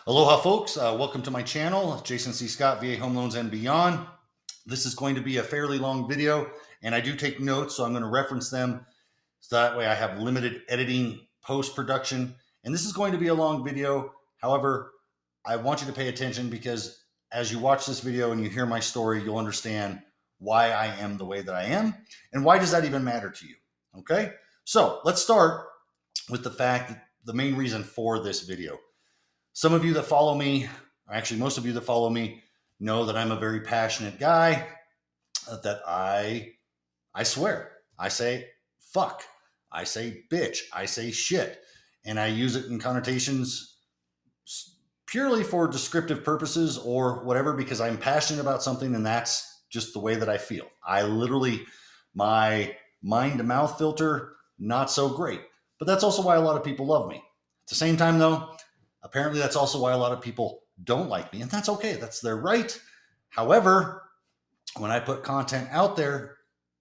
Aloha, folks. Welcome to my channel, Jason C. Scott, VA Home Loans and Beyond. This is going to be a fairly long video, and I do take notes, so I'm going to reference them so that way I have limited editing post-production. And this is going to be a long video. However, I want you to pay attention because as you watch this video and you hear my story, you'll understand why I am the way that I am and why does that even matter to you. Okay, so let's start with the fact that the main reason for this video. Some of you that follow me, or actually most of you that follow me, know that I'm a very passionate guy, that I swear. I say fuck. I say bitch. I say shit. And I use it in connotations purely for descriptive purposes or whatever, because I'm passionate about something and that's just the way that I feel. I literally, my mind to mouth filter, not so great. But that's also why a lot of people love me. At the same time, though, apparently that's also why a lot of people don't like me, and that's okay. That's their right. However, when I put content out there,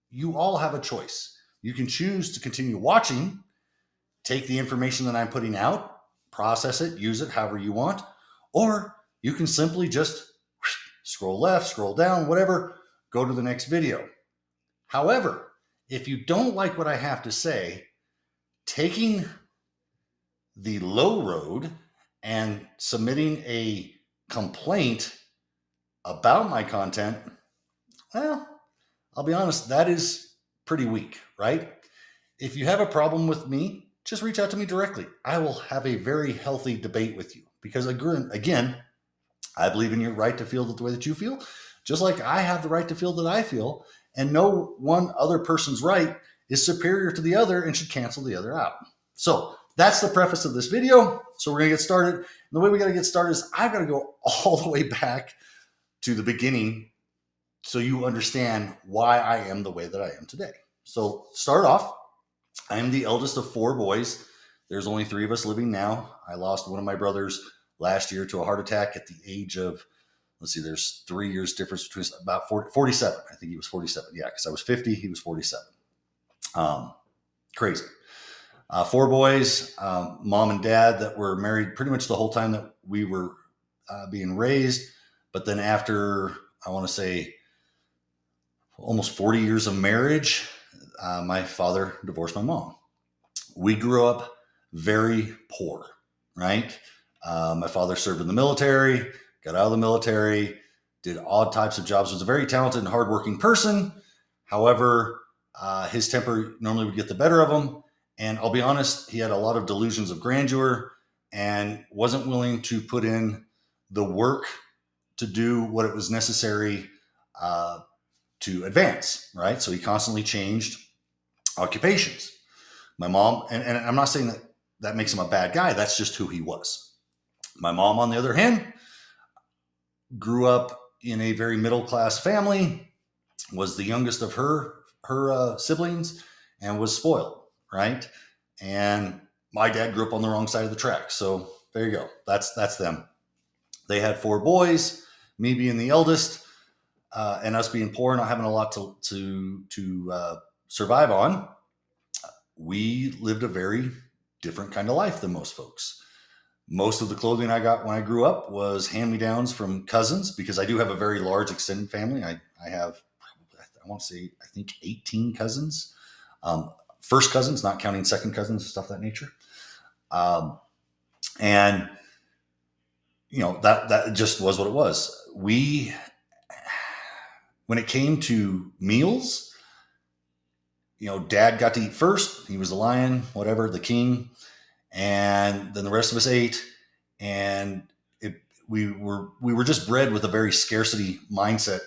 you all have a choice. You can choose to continue watching, take the information that I'm putting out, process it, use it however you want, or you can simply just scroll left, scroll down, whatever, go to the next video. However, if you don't like what I have to say, taking the low road and submitting a complaint about my content, well, I'll be honest, that is pretty weak, right? If you have a problem with me, just reach out to me directly. I will have a very healthy debate with you because, again, I believe in your right to feel the way that you feel, just like I have the right to feel that I feel, and no one other person's right is superior to the other and should cancel the other out. So that's the preface of this video. So we're going to get started. And the way we got to get started is I've got to go all the way back to the beginning so you understand why I am the way that I am today. So start off, I am the eldest of 4 boys. There's only 3 of us living now. I lost one of my brothers last year to a heart attack at the age of, let's see, there's 3 years difference between about 47. I think he was 47. Yeah, because I was 50, he was 47. Crazy. 4 boys, mom and dad that were married pretty much the whole time that we were being raised. But then after, I want to say, almost 40 years of marriage, my father divorced my mom. We grew up very poor, right? My father served in the military, got out of the military, did odd types of jobs, was a very talented and hardworking person. However, his temper normally would get the better of him. And I'll be honest, he had a lot of delusions of grandeur and wasn't willing to put in the work to do what it was necessary to advance, right? So he constantly changed occupations. My mom, and I'm not saying that makes him a bad guy, that's just who he was. My mom, on the other hand, grew up in a very middle-class family, was the youngest of her siblings, and was spoiled. Right. And my dad grew up on the wrong side of the track. So there you go. That's them. They had 4 boys, me being the eldest, and us being poor, not having a lot to survive on. We lived a very different kind of life than most folks. Most of the clothing I got when I grew up was hand-me-downs from cousins, because I do have a very large extended family. I have, I want to say, I think 18 cousins. First cousins, not counting second cousins, stuff of that nature. And, you know, that just was what it was. When it came to meals, you know, dad got to eat first. He was the lion, whatever, the king. And then the rest of us ate. And we were just bred with a very scarcity mindset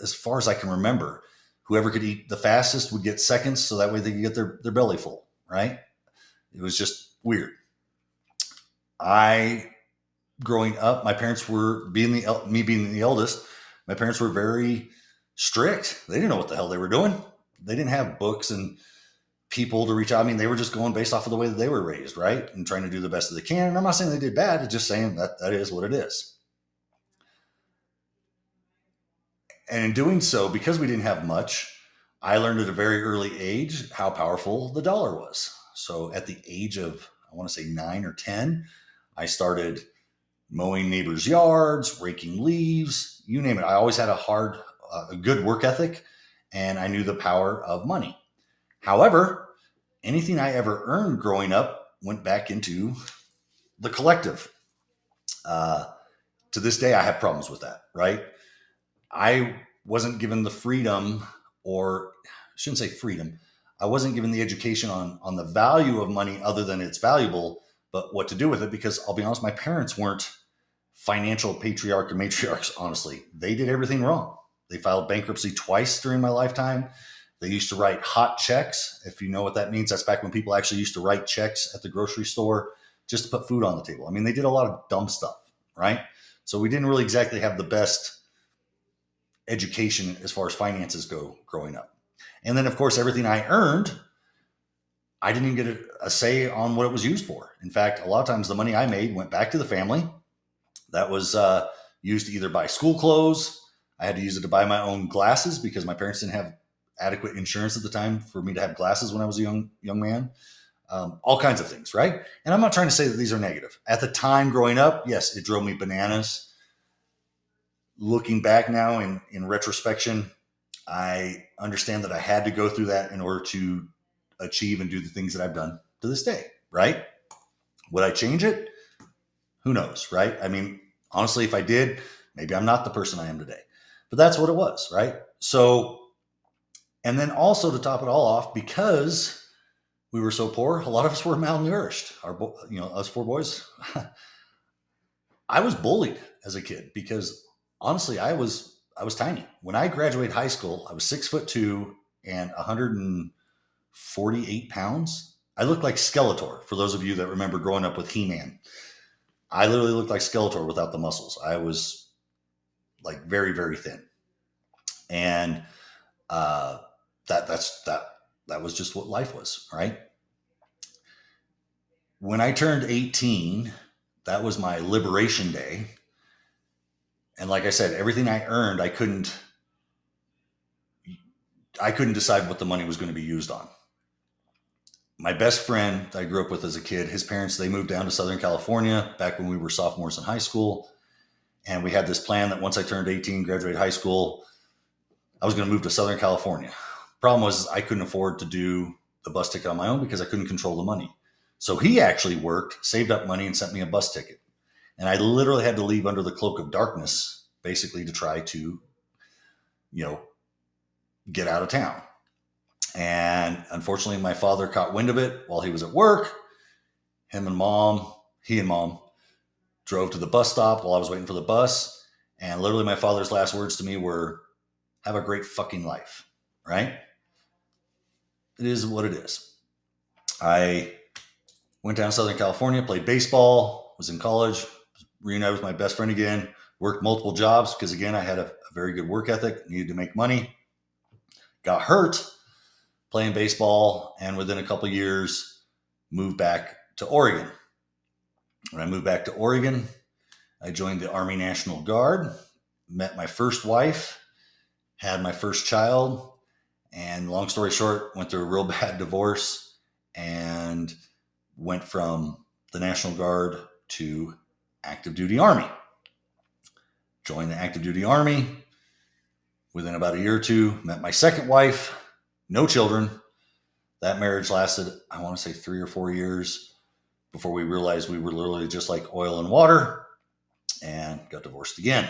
as far as I can remember. Whoever could eat the fastest would get seconds, so that way they could get their belly full, right? It was just weird. Growing up, my parents were, me being the eldest, my parents were very strict. They didn't know what the hell they were doing. They didn't have books and people to reach out. I mean, they were just going based off of the way that they were raised, right? And trying to do the best that they can. And I'm not saying they did bad. It's just saying that is what it is. And in doing so, because we didn't have much, I learned at a very early age how powerful the dollar was. So at the age of, I want to say 9 or 10, I started mowing neighbors' yards, raking leaves, you name it. I always had a good work ethic, and I knew the power of money. However, anything I ever earned growing up went back into the collective. To this day, I have problems with that, right? I wasn't given the freedom, or I shouldn't say freedom. I wasn't given the education on the value of money other than it's valuable, but what to do with it. Because I'll be honest, my parents weren't financial patriarch or matriarchs, honestly. They did everything wrong. They filed bankruptcy twice during my lifetime. They used to write hot checks. If you know what that means, that's back when people actually used to write checks at the grocery store just to put food on the table. I mean, they did a lot of dumb stuff, right? So we didn't really exactly have the best education as far as finances go growing up. And then, of course, everything I earned, I didn't even get a say on what it was used for. In fact, a lot of times the money I made went back to the family. That was used to either buy school clothes. I had to use it to buy my own glasses because my parents didn't have adequate insurance at the time for me to have glasses when I was a young man. All kinds of things, right? And I'm not trying to say that these are negative. At the time growing up, yes, it drove me bananas. Looking back now in retrospection, I understand that I had to go through that in order to achieve and do the things that I've done to this day, right? Would I change it? Who knows, right? I mean, honestly, if I did, maybe I'm not the person I am today. But that's what it was, right? So, and then also to top it all off, because we were so poor, a lot of us were malnourished. Us four boys. I was bullied as a kid because honestly, I was tiny. When I graduated high school, I was 6'2" and 148 pounds. I looked like Skeletor. For those of you that remember growing up with He-Man, I literally looked like Skeletor without the muscles. I was like very, very thin, and that was just what life was, right? When I turned 18, that was my liberation day. And like I said, everything I earned, I couldn't decide what the money was going to be used on. My best friend I grew up with as a kid, his parents, they moved down to Southern California back when we were sophomores in high school. And we had this plan that once I turned 18, graduated high school, I was going to move to Southern California. Problem was I couldn't afford to do the bus ticket on my own because I couldn't control the money. So he actually worked, saved up money, and sent me a bus ticket. And I literally had to leave under the cloak of darkness, basically, to try to, get out of town. And unfortunately, my father caught wind of it while he was at work. He and mom drove to the bus stop while I was waiting for the bus. And literally my father's last words to me were, "Have a great fucking life," right? It is what it is. I went down to Southern California, played baseball, was in college, reunited with my best friend again, worked multiple jobs because, again, I had a very good work ethic, needed to make money. Got hurt playing baseball, and within a couple of years, moved back to Oregon. When I moved back to Oregon, I joined the Army National Guard, met my first wife, had my first child, and long story short, went through a real bad divorce and went from the National Guard to active duty Army. Joined the active duty Army. Within about a year or two, met my second wife, no children. That marriage lasted, I want to say 3 or 4 years before we realized we were literally just like oil and water, and got divorced again.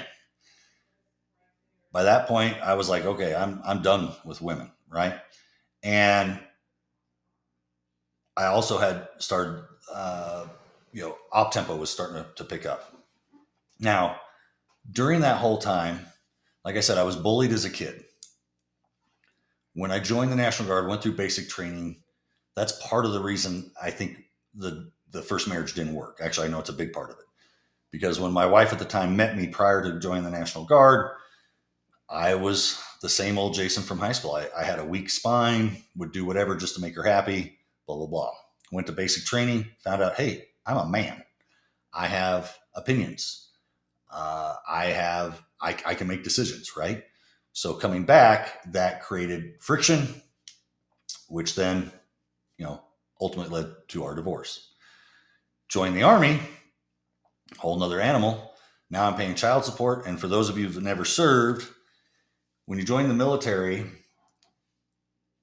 By that point, I was like, okay, I'm done with women, right? And I also had started, op tempo was starting to pick up. Now, during that whole time, like I said, I was bullied as a kid. When I joined the National Guard, went through basic training, that's part of the reason I think the first marriage didn't work. Actually, I know it's a big part of it. Because when my wife at the time met me prior to joining the National Guard, I was the same old Jason from high school. I had a weak spine, would do whatever just to make her happy, blah, blah, blah. Went to basic training, found out, hey, I'm a man. I have opinions. I can make decisions, right? So coming back, that created friction, which then, ultimately led to our divorce. Joined the Army. Whole nother animal. Now I'm paying child support. And for those of you who've never served, when you join the military,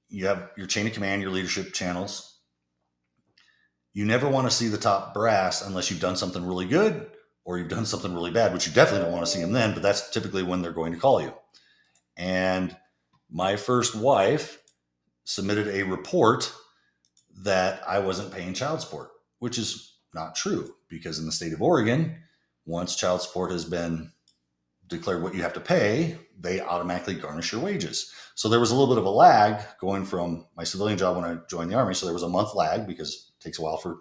you have your chain of command, your leadership channels. You never want to see the top brass unless you've done something really good or you've done something really bad, which you definitely don't want to see them then, but that's typically when they're going to call you. And my first wife submitted a report that I wasn't paying child support, which is not true, because in the state of Oregon, once child support has been declared what you have to pay, they automatically garnish your wages. So there was a little bit of a lag going from my civilian job when I joined the Army. So there was a month lag because it takes a while for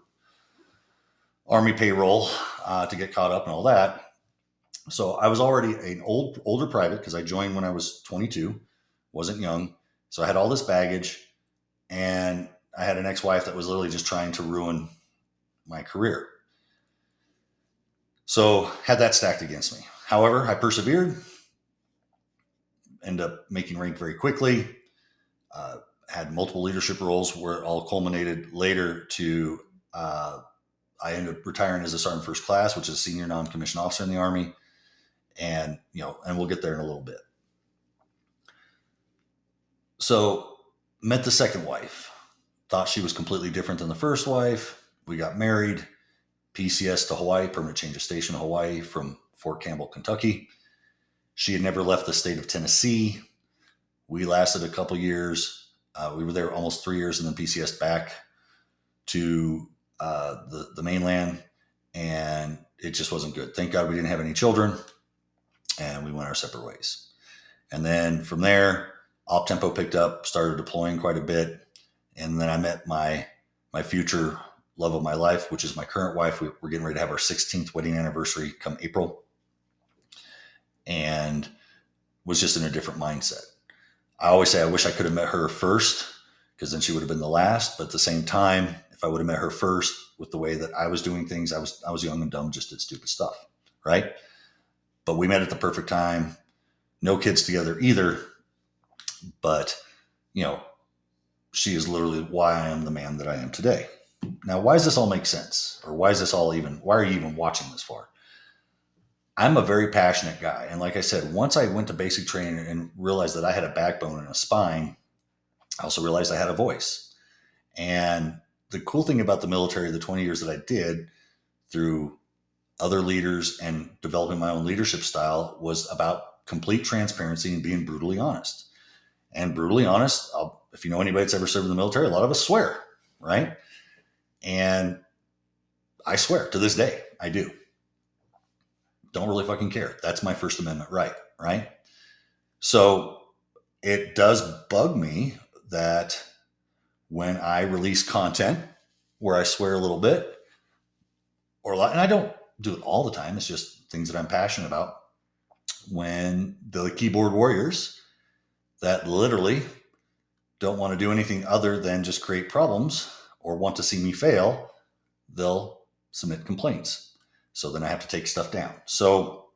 Army payroll to get caught up and all that. So I was already an older private because I joined when I was 22, wasn't young. So I had all this baggage, and I had an ex-wife that was literally just trying to ruin my career. So had that stacked against me. However, I persevered, ended up making rank very quickly, had multiple leadership roles where it all culminated later to I ended up retiring as a sergeant first class, which is a senior non-commissioned officer in the Army. And, and we'll get there in a little bit. So met the second wife, thought she was completely different than the first wife. We got married, PCS to Hawaii, permanent change of station to Hawaii from Fort Campbell, Kentucky. She had never left the state of Tennessee. We lasted a couple years. We were there almost 3 years, and then PCS back to the mainland, and it just wasn't good. Thank God we didn't have any children, and we went our separate ways. And then from there, op tempo picked up, started deploying quite a bit, and then I met my future love of my life, which is my current wife. We're getting ready to have our 16th wedding anniversary come April, and was just in a different mindset. I always say I wish I could have met her first, because then she would have been the last. But at the same time, if I would have met her first with the way that I was doing things, I was young and dumb, just did stupid stuff, right? But we met at the perfect time. No kids together either. But, she is literally why I am the man that I am today. Now, why does this all make sense? Or why are you even watching this for? I'm a very passionate guy. And like I said, once I went to basic training and realized that I had a backbone and a spine, I also realized I had a voice. And the cool thing about the military, the 20 years that I did through other leaders and developing my own leadership style, was about complete transparency and being brutally honest. And brutally honest, if you know anybody that's ever served in the military, a lot of us swear, right? And I swear to this day, I do. Don't really fucking care. That's my First Amendment right? So it does bug me that when I release content where I swear a little bit or a lot, and I don't do it all the time, it's just things that I'm passionate about, when the keyboard warriors that literally don't want to do anything other than just create problems or want to see me fail, they'll submit complaints. So then I have to take stuff down. So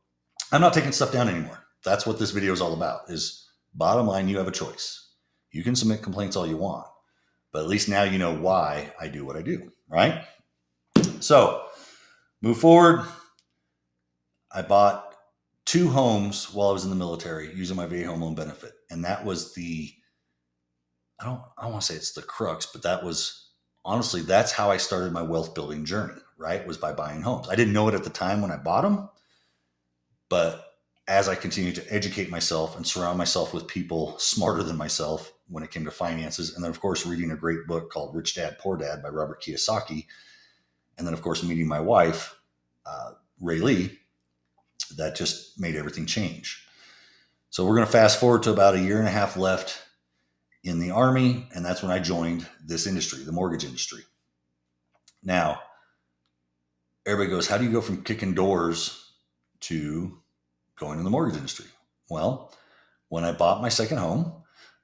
I'm not taking stuff down anymore. That's what this video is all about, is bottom line, you have a choice. You can submit complaints all you want, but at least now you know why I do what I do, right? So move forward. I bought 2 homes while I was in the military using my VA home loan benefit. And that was I don't want to say it's the crux, but that was, honestly, that's how I started my wealth building journey, right? Was by buying homes. I didn't know it at the time when I bought them, but as I continued to educate myself and surround myself with people smarter than myself when it came to finances, and then of course reading a great book called Rich Dad Poor Dad by Robert Kiyosaki, and then of course meeting my wife, Ray Lee, that just made everything change. So we're going to fast forward to about 1.5 years left in the Army, and that's when I joined this industry, the mortgage industry. Now, everybody goes, how do you go from kicking doors to going in the mortgage industry? Well, when I bought my second home,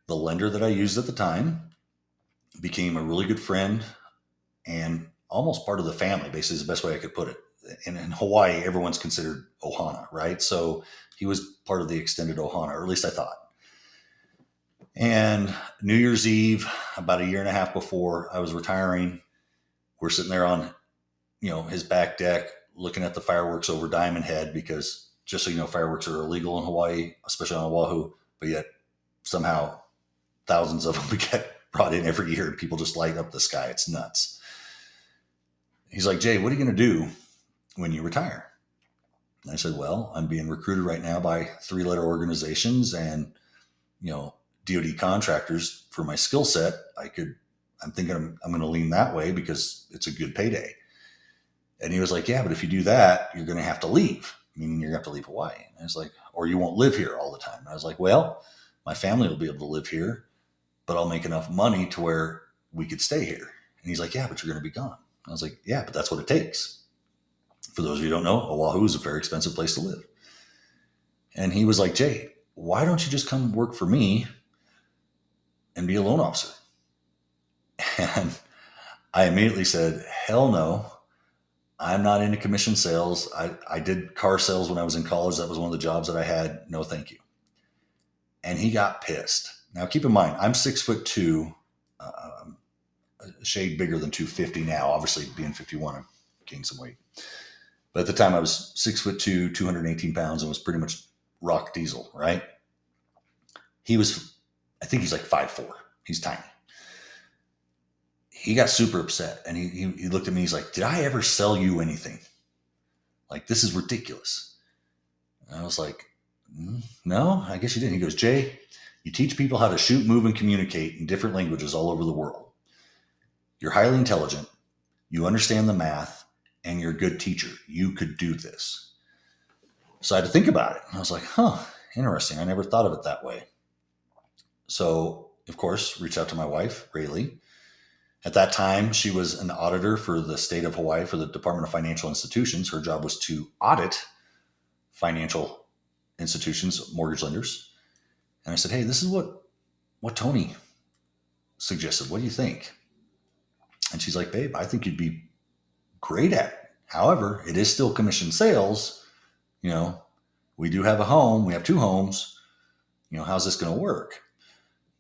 the lender that I used at the time became a really good friend and almost part of the family, basically is the best way I could put it. In Hawaii, everyone's considered ohana, right? So he was part of the extended ohana, or at least I thought. And New Year's Eve, about 1.5 years before I was retiring, we're sitting there on, his back deck, looking at the fireworks over Diamond Head, because just so you know, fireworks are illegal in Hawaii, especially on Oahu, but yet somehow thousands of them get brought in every year and people just light up the sky. It's nuts. He's like, Jay, what are you going to do when you retire? And I said, well, I'm being recruited right now by 3-letter organizations and, DoD contractors for my skill set. I'm thinking I'm going to lean that way because it's a good payday. And he was like, yeah, but if you do that, you're going to have to leave, meaning you're going to have to leave Hawaii. And I was like, or you won't live here all the time. And I was like, well, my family will be able to live here, but I'll make enough money to where we could stay here. And he's like, yeah, but you're going to be gone. I was like, yeah, but that's what it takes. For those of you who don't know, Oahu is a very expensive place to live. And he was like, Jay, why don't you just come work for me and be a loan officer? And I immediately said, hell no. I'm not into commission sales. I did car sales when I was in college. That was one of the jobs that I had. No, thank you. And he got pissed. Now, keep in mind, I'm 6'2", a shade bigger than 250 now. Obviously, being 51, I've gained some weight. But at the time, I was 6'2", 218 pounds, and was pretty much rock diesel, right? I think he's like 5'4". He's tiny. He got super upset, and he looked at me. He's like, did I ever sell you anything? Like, this is ridiculous. And I was like, no, I guess you didn't. He goes, Jay, you teach people how to shoot, move, and communicate in different languages all over the world. You're highly intelligent. You understand the math, and you're a good teacher. You could do this. So I had to think about it. I was like, interesting. I never thought of it that way. So, of course, reached out to my wife, Rayleigh. At that time, she was an auditor for the state of Hawaii for the Department of Financial Institutions. Her job was to audit financial institutions, mortgage lenders. And I said, hey, this is what Tony suggested. What do you think? And she's like, babe, I think you'd be great at it. However, it is still commission sales. We do have a home. We have 2 homes. How's this going to work?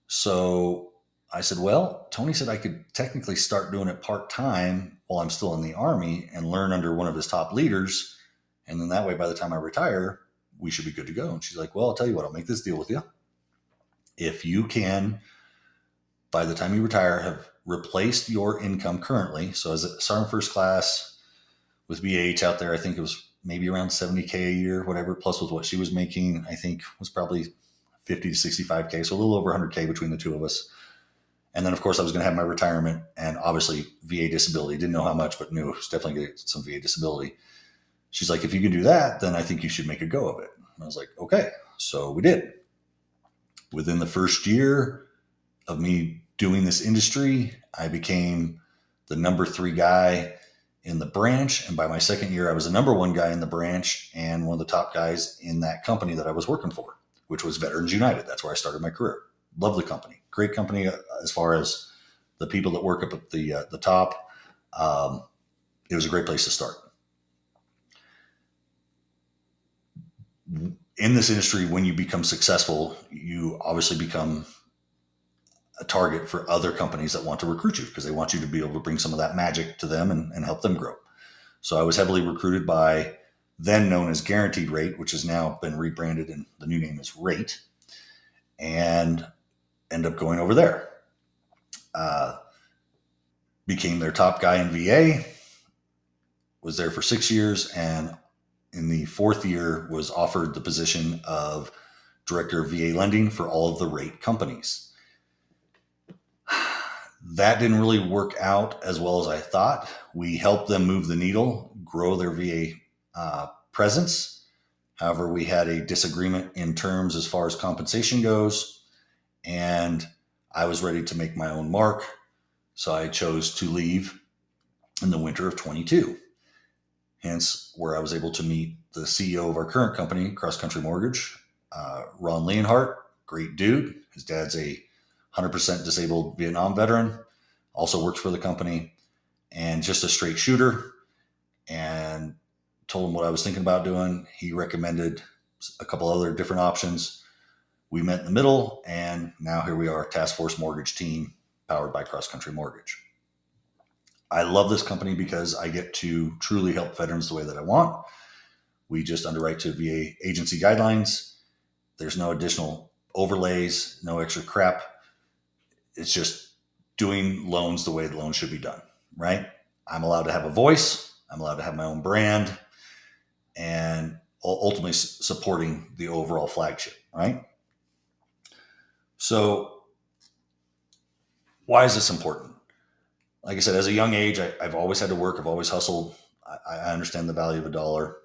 So I said, well, Tony said I could technically start doing it part-time while I'm still in the Army and learn under one of his top leaders. And then that way, by the time I retire, we should be good to go. And she's like, well, I'll tell you what, I'll make this deal with you. If you can, by the time you retire, have replaced your income currently. So as a Sergeant First Class with BH out there, I think it was maybe around $70K a year, whatever, plus with what she was making, I think was probably $50 to $65K. So a little over $100K between the two of us. And then, of course, I was going to have my retirement and obviously VA disability. Didn't know how much, but knew it was definitely going to get some VA disability. She's like, if you can do that, then I think you should make a go of it. And I was like, okay. So we did. Within the first year of me doing this industry, I became the number 3 guy in the branch. And by my second year, I was the number 1 guy in the branch and one of the top guys in that company that I was working for, which was Veterans United. That's where I started my career. Lovely company. Great company as far as the people that work up at the top. It was a great place to start. In this industry, when you become successful, you obviously become a target for other companies that want to recruit you because they want you to be able to bring some of that magic to them and help them grow. So I was heavily recruited by then known as Guaranteed Rate, which has now been rebranded and the new name is Rate, and end up going over there. Became their top guy in VA, was there for 6 years, and in the 4th year was offered the position of director of VA lending for all of the Rate companies. That didn't really work out as well as I thought. We helped them move the needle, grow their VA presence. However, we had a disagreement in terms as far as compensation goes, and I was ready to make my own mark. So I chose to leave in the winter of 22. Hence, where I was able to meet the CEO of our current company, Cross Country Mortgage, Ron Leonhardt, great dude. His dad's a 100% disabled Vietnam veteran, also works for the company, and just a straight shooter. And told him what I was thinking about doing. He recommended a couple other different options. We met in the middle, and now here we are, Task Force Mortgage Team, powered by Cross Country Mortgage. I love this company because I get to truly help veterans the way that I want. We just underwrite to VA agency guidelines. There's no additional overlays, no extra crap. It's just doing loans the way the loans should be done, right? I'm allowed to have a voice. I'm allowed to have my own brand, and ultimately supporting the overall flagship, right? So why is this important? Like I said, as a young age, I've always had to work. I've always hustled. I understand the value of a dollar.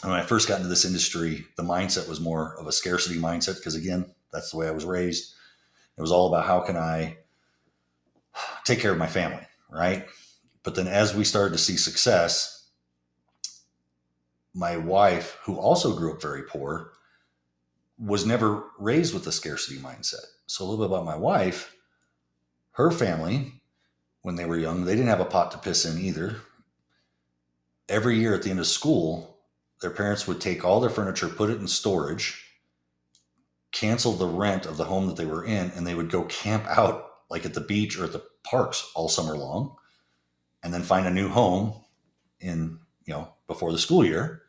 And when I first got into this industry, the mindset was more of a scarcity mindset because, again, that's the way I was raised. It was all about how can I take care of my family, right? But then as we started to see success, my wife, who also grew up very poor, was never raised with a scarcity mindset. So a little bit about my wife, her family, when they were young, they didn't have a pot to piss in either. Every year at the end of school, their parents would take all their furniture, put it in storage, cancel the rent of the home that they were in, and they would go camp out like at the beach or at the parks all summer long, and then find a new home in, before the school year.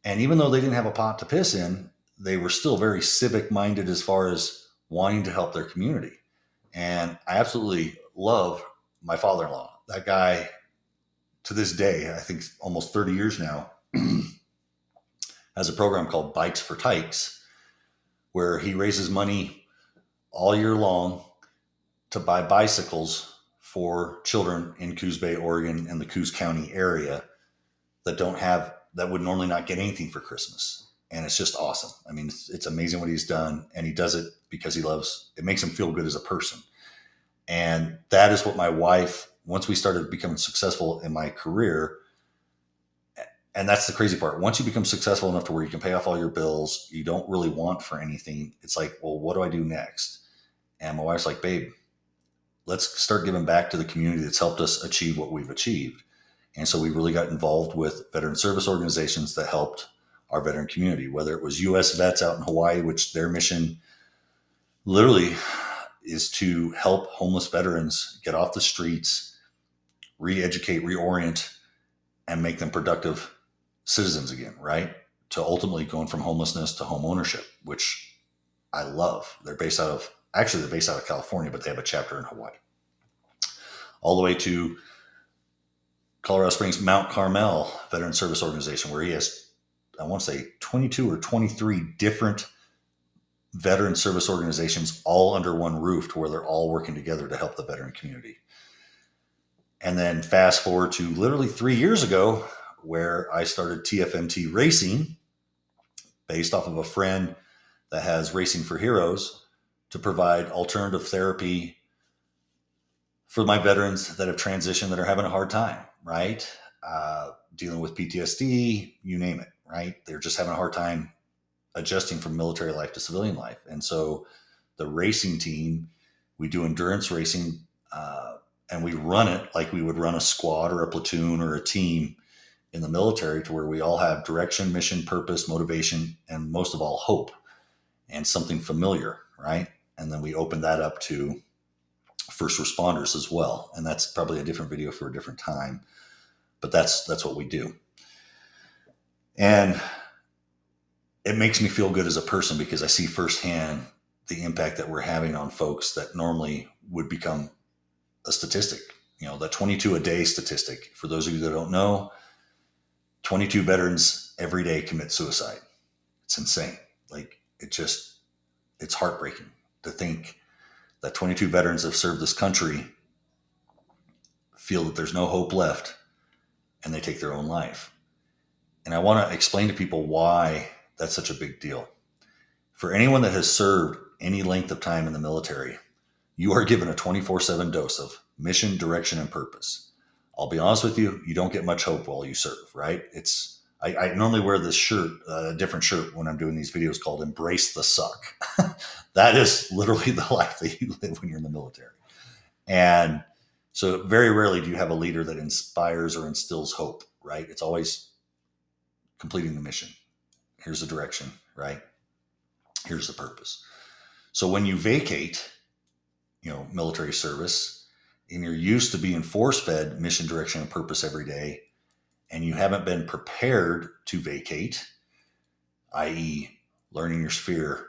And even though they didn't have a pot to piss in, they were still very civic minded as far as wanting to help their community. And I absolutely love my father-in-law. That guy, to this day, I think almost 30 years now, has a program called Bikes for 𝐇𝐀𝐒𝐄𝐄, where he raises money all year long to buy bicycles for children in Coos Bay, Oregon, and the Coos County area that would normally not get anything for Christmas. And it's just awesome. I mean, it's amazing what he's done, and he does it because it makes him feel good as a person. And that is what my wife, once we started becoming successful in my career, and that's the crazy part. Once you become successful enough to where you can pay off all your bills, you don't really want for anything. It's like, well, what do I do next? And my wife's like, babe, let's start giving back to the community that's helped us achieve what we've achieved. And so we really got involved with veteran service organizations that helped our veteran community, whether it was U.S. vets out in Hawaii, which their mission literally is to help homeless veterans get off the streets, re-educate, reorient, and make them productive citizens again, right? To ultimately going from homelessness to home ownership, which I love. They're based out of California, but they have a chapter in Hawaii. All the way to Colorado Springs Mount Carmel Veteran Service Organization, where he has, I want to say 22 or 23 different veteran service organizations all under one roof, to where they're all working together to help the veteran community. And then fast forward to literally 3 years ago, where I started TFMT Racing, based off of a friend that has Racing for Heroes, to provide alternative therapy for my veterans that have transitioned, that are having a hard time, right? Dealing with PTSD, you name it, right? They're just having a hard time adjusting from military life to civilian life. And so the racing team, we do endurance racing, and we run it like we would run a squad or a platoon or a team in the military, to where we all have direction, mission, purpose, motivation, and most of all, hope and something familiar, right? And then we open that up to first responders as well. And that's probably a different video for a different time, but that's what we do. And it makes me feel good as a person, because I see firsthand the impact that we're having on folks that normally would become a statistic. The 22 a day statistic, for those of you that don't know, 22 veterans every day commit suicide. It's insane. Like, it's heartbreaking to think that 22 veterans that have served this country feel that there's no hope left, and they take their own life. And I want to explain to people why that's such a big deal. For anyone that has served any length of time in the military, you are given a 24/7 dose of mission, direction, and purpose. I'll be honest with you, you don't get much hope while you serve, right? I normally wear this shirt, a different shirt, when I'm doing these videos, called Embrace the Suck. That is literally the life that you live when you're in the military. And so very rarely do you have a leader that inspires or instills hope, right? It's always completing the mission. Here's the direction, right? Here's the purpose. So when you vacate, military service, and you're used to being force-fed mission, direction, and purpose every day, and you haven't been prepared to vacate, i.e. learning your sphere,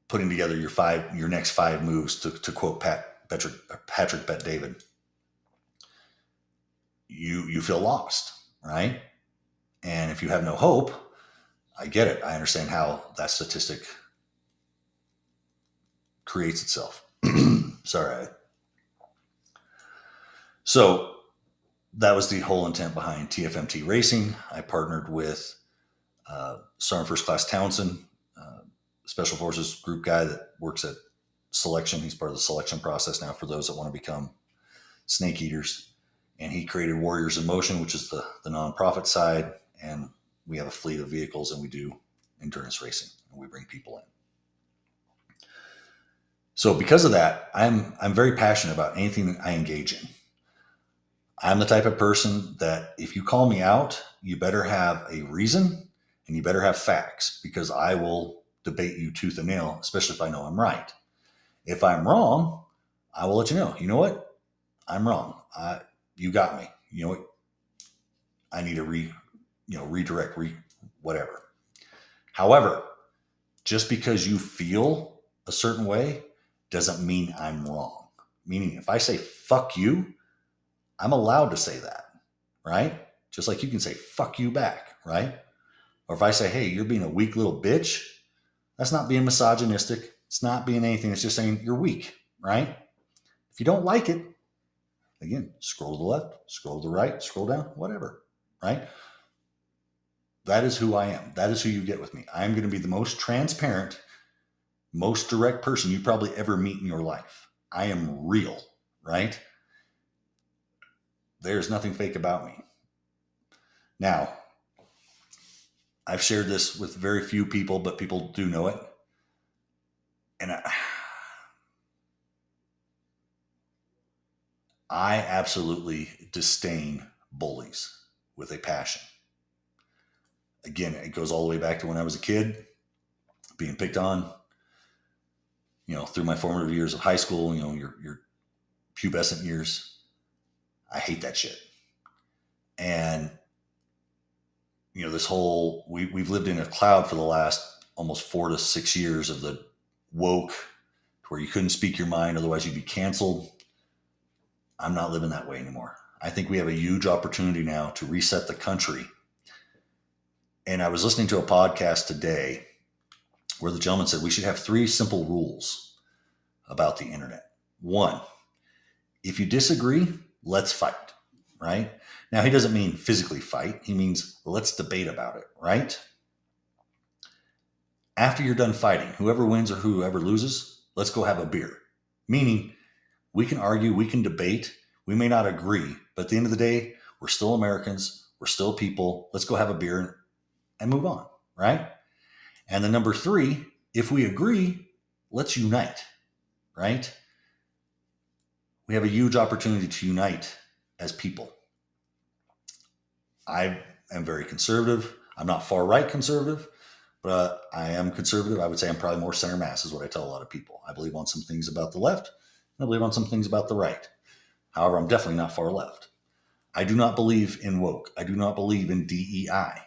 putting together your next 5 moves, to quote Patrick Bet David, you feel lost, right? And if you have no hope, I get it. I understand how that statistic creates itself. Sorry. So that was the whole intent behind TFMT Racing. I partnered with Sergeant First Class Townsend, Special Forces group guy that works at selection. He's part of the selection process now for those that want to become snake eaters. And he created Warriors in Motion, which is the nonprofit side. And we have a fleet of vehicles, and we do endurance racing, and we bring people in. So because of that, I'm very passionate about anything that I engage in. I'm the type of person that if you call me out, you better have a reason and you better have facts, because I will debate you tooth and nail, especially if I know I'm right. If I'm wrong, I will let you know. You know what? I'm wrong. You got me. You know what? I need to redirect, whatever. However, just because you feel a certain way doesn't mean I'm wrong. Meaning, if I say fuck you, I'm allowed to say that, right? Just like you can say fuck you back, right? Or if I say, hey, you're being a weak little bitch, that's not being misogynistic. It's not being anything. It's just saying you're weak, right? If you don't like it, again, scroll to the left, scroll to the right, scroll down, whatever, right? That is who I am. That is who you get with me. I'm going to be the most transparent, most direct person you probably ever meet in your life. I am real, right? There's nothing fake about me. Now, I've shared this with very few people, but people do know it. And I absolutely disdain bullies with a passion. Again, it goes all the way back to when I was a kid, being picked on, through my formative years of high school, your pubescent years. I hate that shit. And, this whole, we've lived in a cloud for the last almost 4 to 6 years of the woke, where you couldn't speak your mind, otherwise you'd be canceled. I'm not living that way anymore. I think we have a huge opportunity now to reset the country. And I was listening to a podcast today where the gentleman said we should have 3 simple rules about the internet. 1, if you disagree, let's fight, right? Now, he doesn't mean physically fight. He means let's debate about it, right? After you're done fighting, whoever wins or whoever loses, let's go have a beer. Meaning, we can argue, we can debate, we may not agree, but at the end of the day, we're still Americans, we're still people. Let's go have a beer and move on, right? And then number 3, if we agree, let's unite, right? We have a huge opportunity to unite as people. I am very conservative. I'm not far right conservative, but I am conservative. I would say I'm probably more center mass is what I tell a lot of people. I believe on some things about the left, and I believe on some things about the right. However, I'm definitely not far left. I do not believe in woke. I do not believe in DEI.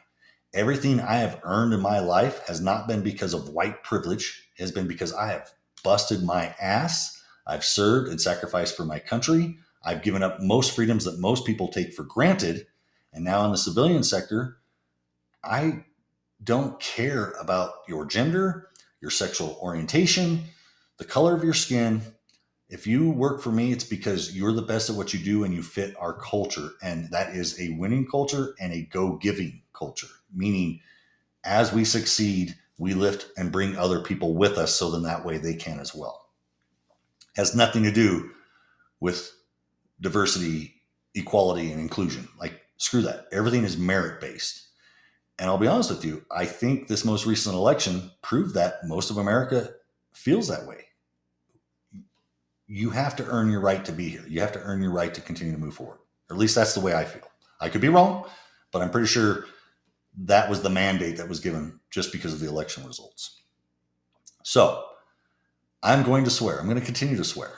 Everything I have earned in my life has not been because of white privilege. It has been because I have busted my ass. I've served and sacrificed for my country. I've given up most freedoms that most people take for granted. And now in the civilian sector, I don't care about your gender, your sexual orientation, the color of your skin. If you work for me, it's because you're the best at what you do and you fit our culture. And that is a winning culture and a go-giving culture, meaning as we succeed, we lift and bring other people with us so then that way they can as well. Has nothing to do with diversity, equality, and inclusion. Like, screw that. Everything is merit-based. And I'll be honest with you, I think this most recent election proved that most of America feels that way. You have to earn your right to be here. You have to earn your right to continue to move forward. Or at least that's the way I feel. I could be wrong, but I'm pretty sure that was the mandate that was given just because of the election results. So I'm going to swear. I'm going to continue to swear.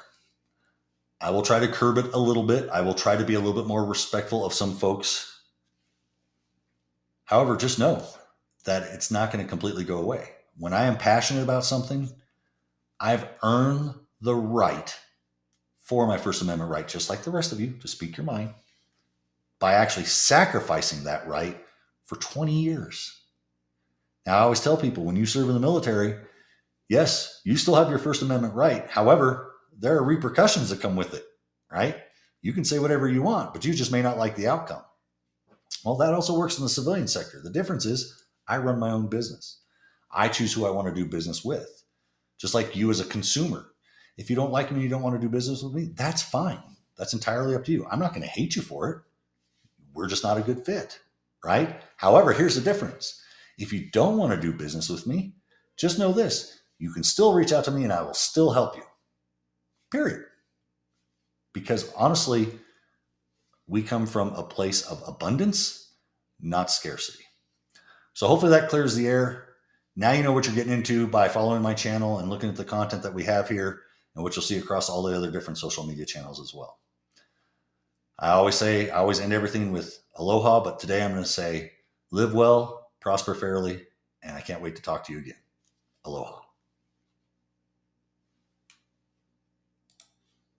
I will try to curb it a little bit. I will try to be a little bit more respectful of some folks. However, just know that it's not going to completely go away. When I am passionate about something, I've earned the right for my First Amendment right, just like the rest of you, to speak your mind, by actually sacrificing that right for 20 years. Now, I always tell people, when you serve in the military, yes, you still have your First Amendment right. However, there are repercussions that come with it, right? You can say whatever you want, but you just may not like the outcome. Well, that also works in the civilian sector. The difference is I run my own business. I choose who I want to do business with. Just like you as a consumer. If you don't like me and you don't want to do business with me, that's fine. That's entirely up to you. I'm not going to hate you for it. We're just not a good fit, right? However, here's the difference. If you don't want to do business with me, just know this. You can still reach out to me and I will still help you. Period. Because honestly, we come from a place of abundance, not scarcity. So hopefully that clears the air. Now you know what you're getting into by following my channel and looking at the content that we have here and what you'll see across all the other different social media channels as well. I always end everything with aloha, but today I'm going to say live well, prosper fairly, and I can't wait to talk to you again. Aloha.